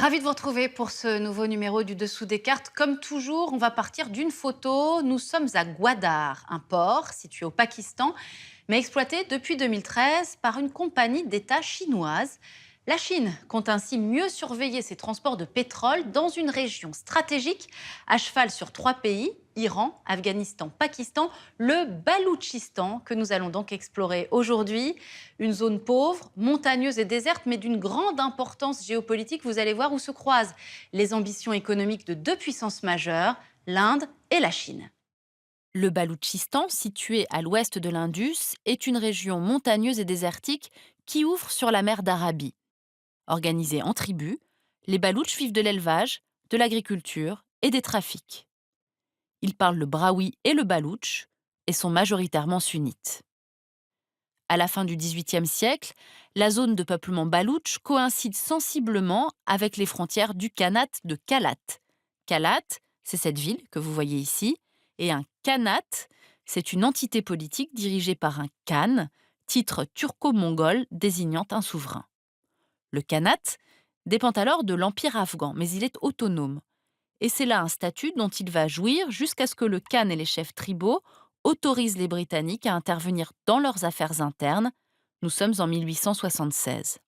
Ravi de vous retrouver pour ce nouveau numéro du Dessous des cartes. Comme toujours, on va partir d'une photo. Nous sommes à Gwadar, un port situé au Pakistan, mais exploité depuis 2013 par une compagnie d'État chinoise. La Chine compte ainsi mieux surveiller ses transports de pétrole dans une région stratégique à cheval sur 3 pays, Iran, Afghanistan, Pakistan, le Baloutchistan, que nous allons donc explorer aujourd'hui. Une zone pauvre, montagneuse et déserte, mais d'une grande importance géopolitique. Vous allez voir où se croisent les ambitions économiques de deux puissances majeures, l'Inde et la Chine. Le Baloutchistan, situé à l'ouest de l'Indus, est une région montagneuse et désertique qui ouvre sur la mer d'Arabie. Organisée en tribus, les Baloutches vivent de l'élevage, de l'agriculture et des trafics. Ils parlent le brahoui et le baloutche et sont majoritairement sunnites. À la fin du XVIIIe siècle, la zone de peuplement baloutche coïncide sensiblement avec les frontières du Khanat de Kalat. Kalat, c'est cette ville que vous voyez ici, et un Khanat, c'est une entité politique dirigée par un Khan, titre turco-mongol désignant un souverain. Le Khanat dépend alors de l'Empire afghan, mais il est autonome. Et c'est là un statut dont il va jouir jusqu'à ce que le Khan et les chefs tribaux autorisent les Britanniques à intervenir dans leurs affaires internes. Nous sommes en 1876.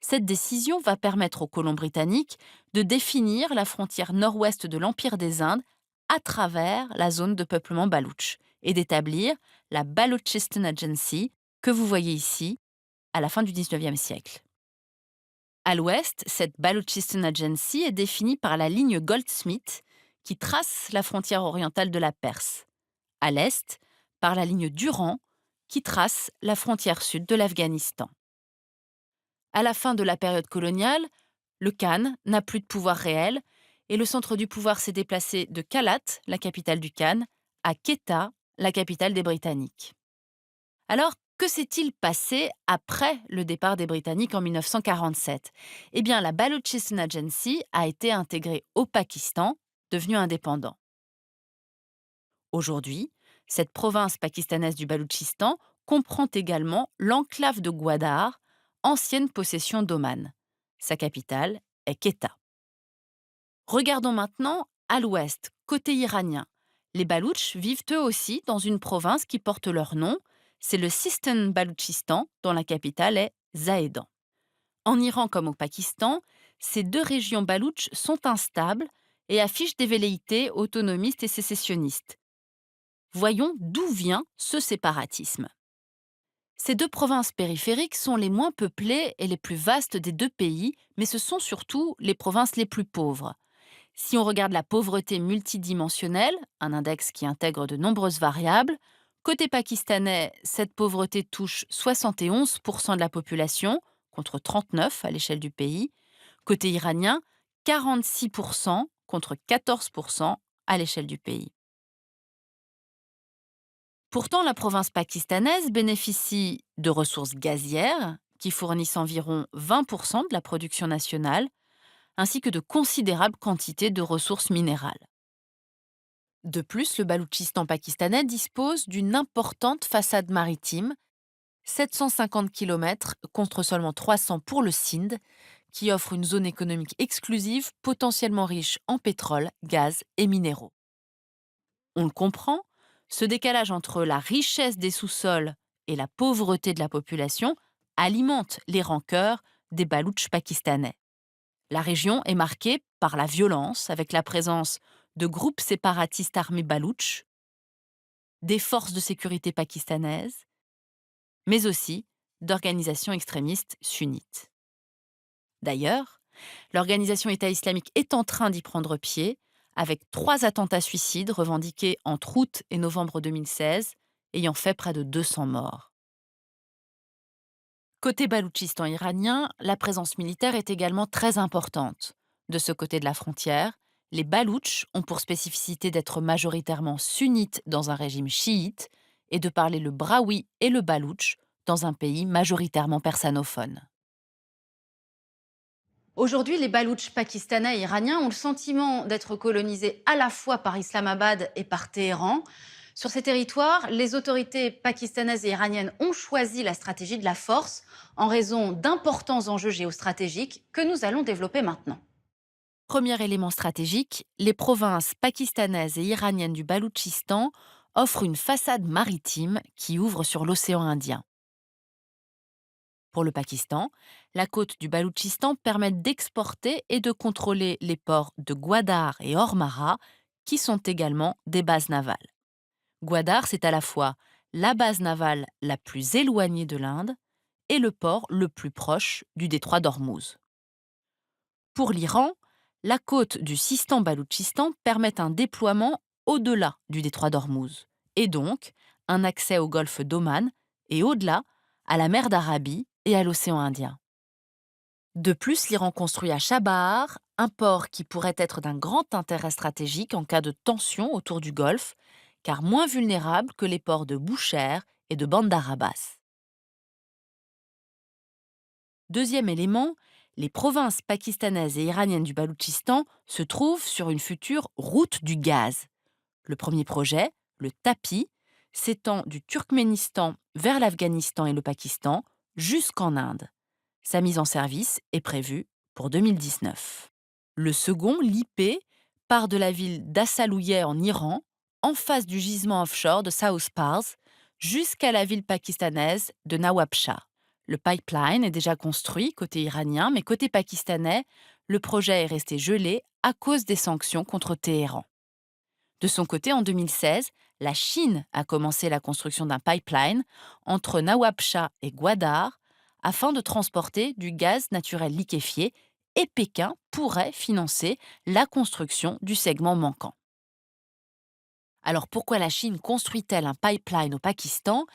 Cette décision va permettre aux colons britanniques de définir la frontière nord-ouest de l'Empire des Indes à travers la zone de peuplement baloutche et d'établir la Balochistan Agency que vous voyez ici à la fin du XIXe siècle. À l'ouest, cette Balochistan Agency est définie par la ligne Goldsmith qui trace la frontière orientale de la Perse. À l'est, par la ligne Durand qui trace la frontière sud de l'Afghanistan. À la fin de la période coloniale, le Khan n'a plus de pouvoir réel et le centre du pouvoir s'est déplacé de Kalat, la capitale du Khan, à Quetta, la capitale des Britanniques. Alors, que s'est-il passé après le départ des Britanniques en 1947 Eh bien, la Balochistan Agency a été intégrée au Pakistan, devenu indépendant. Aujourd'hui, cette province pakistanaise du Baloutchistan comprend également l'enclave de Gwadar, ancienne possession d'Oman. Sa capitale est Quetta. Regardons maintenant à l'ouest, côté iranien. Les Baloutches vivent eux aussi dans une province qui porte leur nom, c'est le Sistan Baloutchistan, dont la capitale est Zahedan. En Iran comme au Pakistan, ces deux régions baloutches sont instables et affichent des velléités autonomistes et sécessionnistes. Voyons d'où vient ce séparatisme. Ces deux provinces périphériques sont les moins peuplées et les plus vastes des deux pays, mais ce sont surtout les provinces les plus pauvres. Si on regarde la pauvreté multidimensionnelle, un index qui intègre de nombreuses variables, côté pakistanais, cette pauvreté touche 71% de la population, contre 39% à l'échelle du pays. Côté iranien, 46% contre 14% à l'échelle du pays. Pourtant, la province pakistanaise bénéficie de ressources gazières qui fournissent environ 20% de la production nationale, ainsi que de considérables quantités de ressources minérales. De plus, le Baloutchistan pakistanais dispose d'une importante façade maritime, 750 km contre seulement 300 pour le Sindh, qui offre une zone économique exclusive potentiellement riche en pétrole, gaz et minéraux. On le comprend, ce décalage entre la richesse des sous-sols et la pauvreté de la population alimente les rancœurs des Baloutches pakistanais. La région est marquée par la violence, avec la présence de groupes séparatistes armés baloutches, des forces de sécurité pakistanaises, mais aussi d'organisations extrémistes sunnites. D'ailleurs, l'organisation État islamique est en train d'y prendre pied, avec 3 attentats suicides revendiqués entre août et novembre 2016, ayant fait près de 200 morts. Côté Baloutchistan iranien, la présence militaire est également très importante. De ce côté de la frontière, les Baloutches ont pour spécificité d'être majoritairement sunnites dans un régime chiite et de parler le brahoui et le baloutche dans un pays majoritairement persanophone. Aujourd'hui, les Baloutches pakistanais et iraniens ont le sentiment d'être colonisés à la fois par Islamabad et par Téhéran. Sur ces territoires, les autorités pakistanaises et iraniennes ont choisi la stratégie de la force en raison d'importants enjeux géostratégiques que nous allons développer maintenant. Premier élément stratégique, les provinces pakistanaises et iraniennes du Baloutchistan offrent une façade maritime qui ouvre sur l'océan Indien. Pour le Pakistan, la côte du Baloutchistan permet d'exporter et de contrôler les ports de Gwadar et Ormara, qui sont également des bases navales. Gwadar, c'est à la fois la base navale la plus éloignée de l'Inde et le port le plus proche du détroit d'Ormuz. Pour l'Iran, la côte du Sistan-Baloutchistan permet un déploiement au-delà du détroit d'Ormuz, et donc un accès au golfe d'Oman et au-delà à la mer d'Arabie et à l'océan Indien. De plus, l'Iran construit à Chabahar un port qui pourrait être d'un grand intérêt stratégique en cas de tension autour du golfe, car moins vulnérable que les ports de Boucher et de Bandar Abbas. Deuxième élément, les provinces pakistanaises et iraniennes du Baloutchistan se trouvent sur une future route du gaz. Le premier projet, le TAPI, s'étend du Turkménistan vers l'Afghanistan et le Pakistan jusqu'en Inde. Sa mise en service est prévue pour 2019. Le second, l'IP, part de la ville d'Assalouieh en Iran, en face du gisement offshore de South Pars, jusqu'à la ville pakistanaise de Nawabshah. Le pipeline est déjà construit côté iranien, mais côté pakistanais, le projet est resté gelé à cause des sanctions contre Téhéran. De son côté, en 2016, la Chine a commencé la construction d'un pipeline entre Nawabshah et Gwadar afin de transporter du gaz naturel liquéfié, et Pékin pourrait financer la construction du segment manquant. Alors pourquoi la Chine construit-elle un pipeline au Pakistan?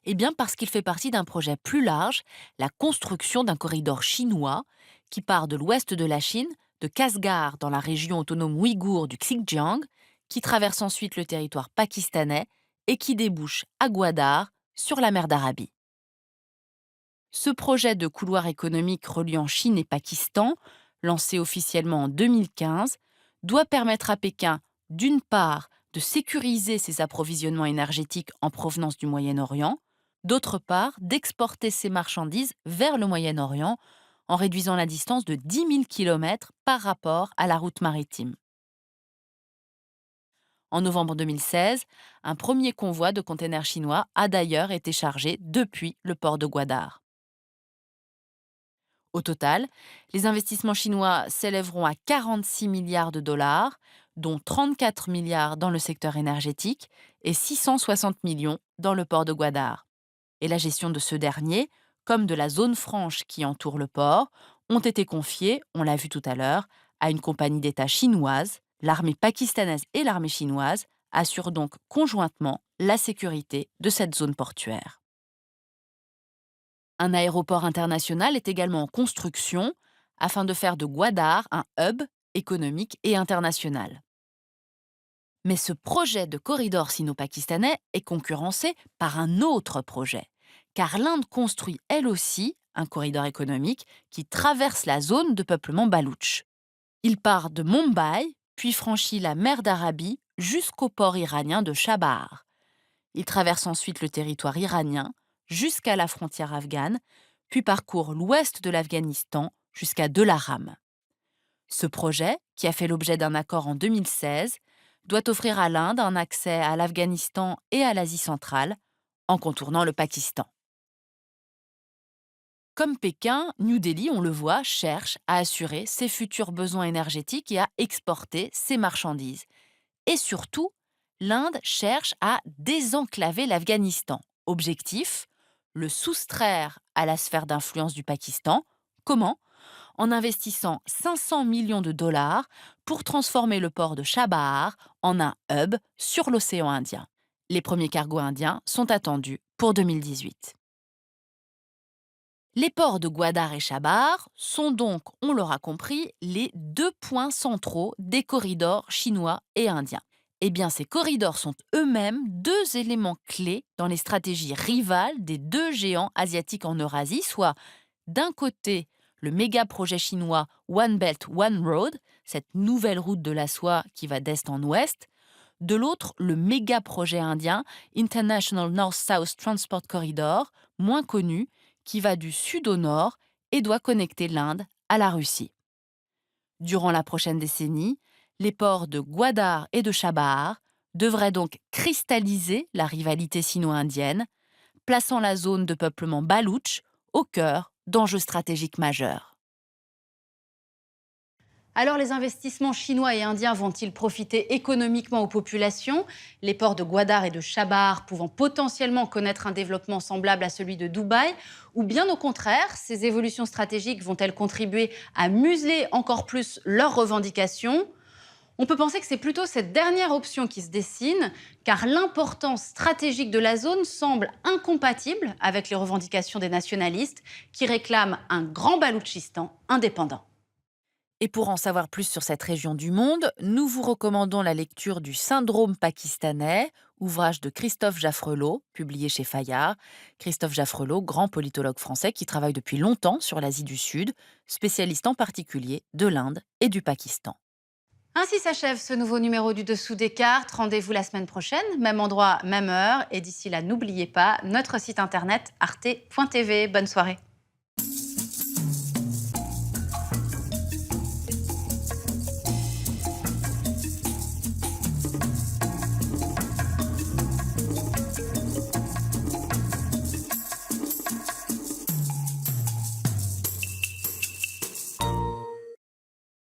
Eh bien parce qu'il fait partie d'un projet plus large, la construction d'un corridor chinois qui part de l'ouest de la Chine, de Kasgar dans la région autonome ouïghour du Xinjiang, qui traverse ensuite le territoire pakistanais et qui débouche à Gwadar sur la mer d'Arabie. Ce projet de couloir économique reliant Chine et Pakistan, lancé officiellement en 2015, doit permettre à Pékin, d'une part, de sécuriser ses approvisionnements énergétiques en provenance du Moyen-Orient, d'autre part, d'exporter ses marchandises vers le Moyen-Orient en réduisant la distance de 10 000 km par rapport à la route maritime. En novembre 2016, un premier convoi de containers chinois a d'ailleurs été chargé depuis le port de Gwadar. Au total, les investissements chinois s'élèveront à 46 milliards de dollars, dont 34 milliards dans le secteur énergétique et 660 millions dans le port de Gwadar. Et la gestion de ce dernier, comme de la zone franche qui entoure le port, ont été confiés, on l'a vu tout à l'heure, à une compagnie d'État chinoise. L'armée pakistanaise et l'armée chinoise assurent donc conjointement la sécurité de cette zone portuaire. Un aéroport international est également en construction afin de faire de Gwadar un hub économique et international. Mais ce projet de corridor sino-pakistanais est concurrencé par un autre projet, car l'Inde construit elle aussi un corridor économique qui traverse la zone de peuplement baloutche. Il part de Mumbai, puis franchit la mer d'Arabie jusqu'au port iranien de Chabahar. Il traverse ensuite le territoire iranien jusqu'à la frontière afghane, puis parcourt l'ouest de l'Afghanistan jusqu'à Delaram. Ce projet, qui a fait l'objet d'un accord en 2016, doit offrir à l'Inde un accès à l'Afghanistan et à l'Asie centrale, en contournant le Pakistan. Comme Pékin, New Delhi, on le voit, cherche à assurer ses futurs besoins énergétiques et à exporter ses marchandises. Et surtout, l'Inde cherche à désenclaver l'Afghanistan. Objectif, le soustraire à la sphère d'influence du Pakistan. Comment? En investissant 500 millions de dollars pour transformer le port de Chabahar en un hub sur l'océan Indien. Les premiers cargos indiens sont attendus pour 2018. Les ports de Gwadar et Chabahar sont donc, on l'aura compris, les deux points centraux des corridors chinois et indiens. Eh bien, ces corridors sont eux-mêmes deux éléments clés dans les stratégies rivales des deux géants asiatiques en Eurasie, soit d'un côté le méga projet chinois One Belt, One Road, cette nouvelle route de la soie qui va d'est en ouest, De l'autre, le méga projet indien International North-South Transport Corridor, moins connu, qui va du sud au nord et doit connecter l'Inde à la Russie. Durant la prochaine décennie, les ports de Gwadar et de Chabahar devraient donc cristalliser la rivalité sino-indienne, plaçant la zone de peuplement baloutche au cœur d'enjeux stratégiques majeurs. Alors les investissements chinois et indiens vont-ils profiter économiquement aux populations? Les ports de Gwadar et de Chabahar pouvant potentiellement connaître un développement semblable à celui de Dubaï? Ou bien au contraire, ces évolutions stratégiques vont-elles contribuer à museler encore plus leurs revendications? On peut penser que c'est plutôt cette dernière option qui se dessine, car l'importance stratégique de la zone semble incompatible avec les revendications des nationalistes qui réclament un grand Baloutchistan indépendant. Et pour en savoir plus sur cette région du monde, nous vous recommandons la lecture du Syndrome pakistanais, ouvrage de Christophe Jaffrelot, publié chez Fayard. Christophe Jaffrelot, grand politologue français qui travaille depuis longtemps sur l'Asie du Sud, spécialiste en particulier de l'Inde et du Pakistan. Ainsi s'achève ce nouveau numéro du Dessous des cartes. Rendez-vous la semaine prochaine, même endroit, même heure. Et d'ici là, n'oubliez pas notre site internet arte.tv. Bonne soirée.